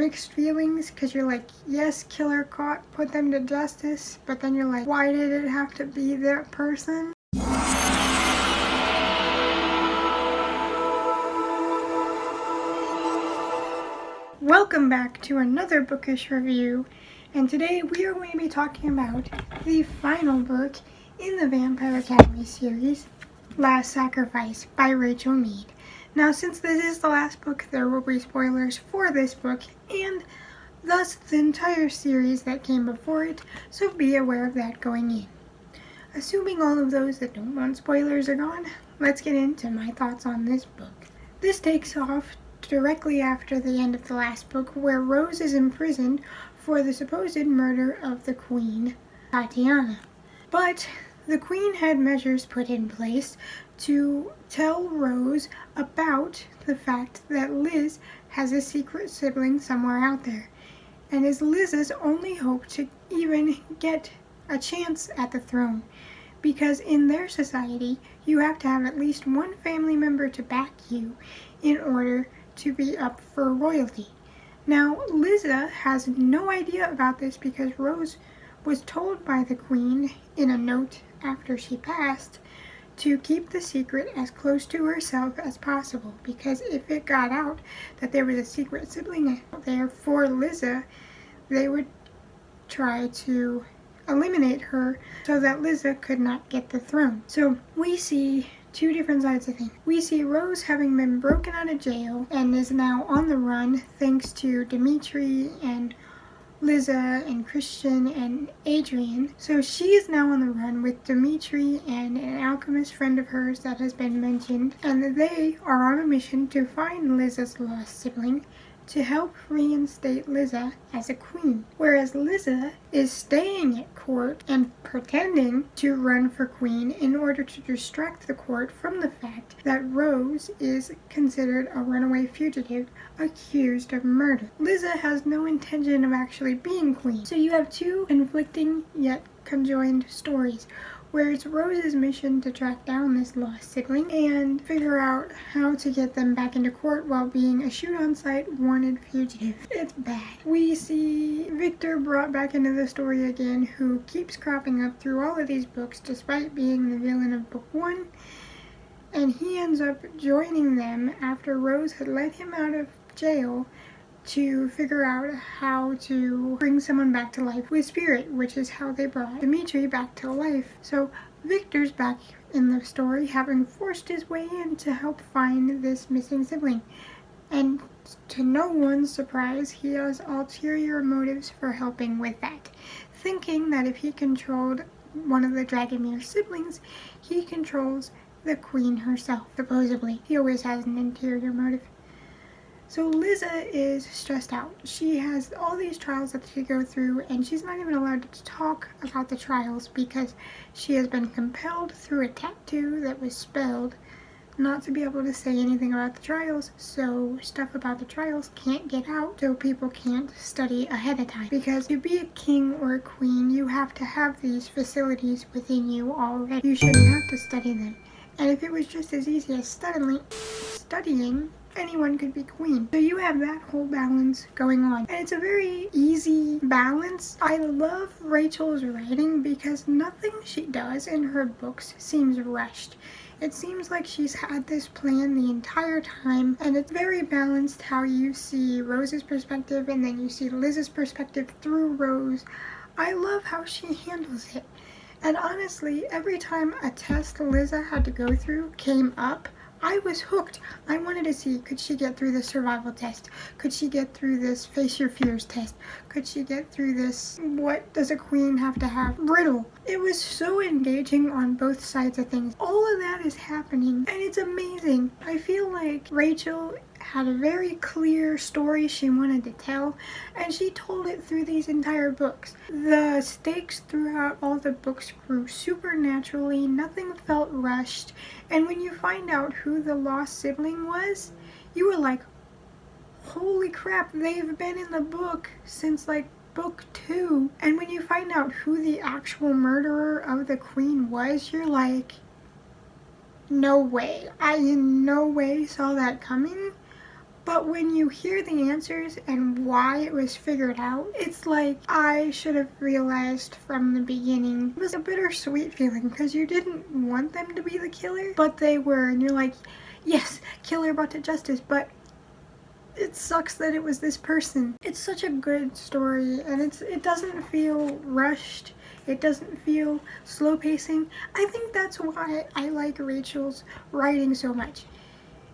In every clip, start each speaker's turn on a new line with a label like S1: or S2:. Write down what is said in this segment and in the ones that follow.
S1: mixed feelings because you're like, yes, killer caught, put them to justice, but then you're like, why did it have to be that person? Welcome back to another bookish review, and today we are going to be talking about the final book in the Vampire Academy series, Last Sacrifice by Rachel Mead. Now, since this is the last book, there will be spoilers for this book and thus the entire series that came before it, so be aware of that going in. Assuming all of those that don't want spoilers are gone, let's get into my thoughts on this book. This takes off directly after the end of the last book, where Rose is imprisoned for the supposed murder of the Queen, Tatiana. But the Queen had measures put in place to tell Rose about the fact that Liz has a secret sibling somewhere out there, and is Liz's only hope to even get a chance at the throne, because in their society you have to have at least one family member to back you in order to be up for royalty. Now, Liza has no idea about this because Rose was told by the Queen in a note after she passed to keep the secret as close to herself as possible, because if it got out that there was a secret sibling out there for Liza, they would try to eliminate her so that Liza could not get the throne. So we see two different sides of things. We see Rose having been broken out of jail and is now on the run thanks to Dimitri and Liza and Christian and Adrian. So she is now on the run with Dimitri and an alchemist friend of hers that has been mentioned, and they are on a mission to find Liza's lost sibling to help reinstate Liza as a queen, whereas Liza is staying at court and pretending to run for queen in order to distract the court from the fact that Rose is considered a runaway fugitive accused of murder. Liza has no intention of actually being queen. So you have two conflicting yet conjoined stories, where it's Rose's mission to track down this lost sibling and figure out how to get them back into court while being a shoot-on-sight wanted fugitive. It's bad. We see Victor brought back into the story again, who keeps cropping up through all of these books despite being the villain of book 1, and he ends up joining them after Rose had let him out of jail to figure out how to bring someone back to life with spirit, which is how they brought Dimitri back to life. So Victor's back in the story, having forced his way in to help find this missing sibling. And to no one's surprise, he has ulterior motives for helping with that, thinking that if he controlled one of the Dragomir siblings, he controls the Queen herself, supposedly. He always has an interior motive. So Liza is stressed out. She has all these trials that she go through, and she's not even allowed to talk about the trials because she has been compelled through a tattoo that was spelled not to be able to say anything about the trials, so stuff about the trials can't get out, so people can't study ahead of time. Because to be a king or a queen, you have to have these facilities within you already. You shouldn't have to study them. And if it was just as easy as studying, anyone could be queen. So you have that whole balance going on. And it's a very easy balance. I love Rachel's writing because nothing she does in her books seems rushed. It seems like she's had this plan the entire time, and it's very balanced how you see Rose's perspective and then you see Liz's perspective through Rose. I love how she handles it. And honestly, every time a test Liza had to go through came up, I was hooked. I wanted to see, could she get through the survival test? Could she get through this face your fears test? Could she get through this, what does a queen have to have, riddle? It was so engaging on both sides of things. All of that is happening, and it's amazing. I feel like Rachel had a very clear story she wanted to tell, and she told it through these entire books. The stakes throughout all the books grew supernaturally, nothing felt rushed, and when you find out who the lost sibling was, you were like, holy crap, they've been in the book since like book 2. And when you find out who the actual murderer of the queen was, you're like, no way. I in no way saw that coming. But when you hear the answers and why it was figured out, it's like I should have realized from the beginning. It was a bittersweet feeling because you didn't want them to be the killer, but they were, and you're like, yes, killer brought to justice, but it sucks that it was this person. It's such a good story, and it doesn't feel rushed. It doesn't feel slow pacing. I think that's why I like Rachel's writing so much.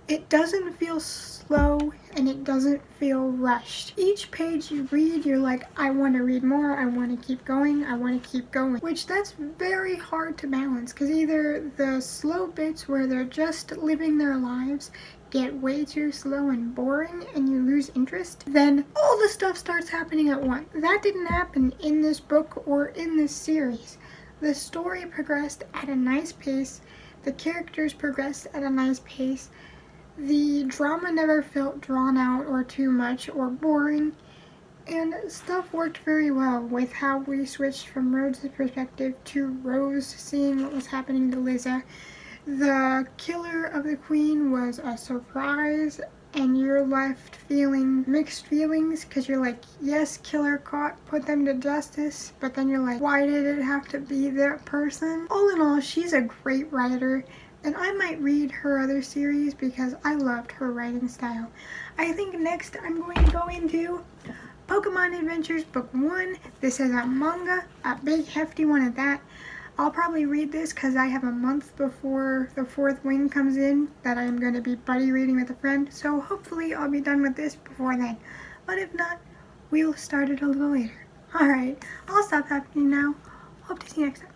S1: It doesn't feel slow and it doesn't feel rushed. Each page you read, you're like, I want to read more, I want to keep going, I want to keep going. Which that's very hard to balance because either the slow bits where they're just living their lives get way too slow and boring and you lose interest, then all the stuff starts happening at once. That didn't happen in this book or in this series. The story progressed at a nice pace, the characters progressed at a nice pace, the drama never felt drawn out or too much or boring, and stuff worked very well with how we switched from Rhodes' perspective to Rose seeing what was happening to Liza. The killer of the queen was a surprise, and you're left feeling mixed feelings because you're like, yes, killer caught, put them to justice, but then you're like, why did it have to be that person? All in all, she's a great writer, and I might read her other series because I loved her writing style. I think next I'm going to go into Pokemon Adventures Book 1. This is a manga, a big hefty one at that. I'll probably read this because I have a month before the fourth wing comes in that I'm going to be buddy reading with a friend, so hopefully I'll be done with this before then. But if not, we'll start it a little later. Alright, I'll stop happening now. Hope to see you next time.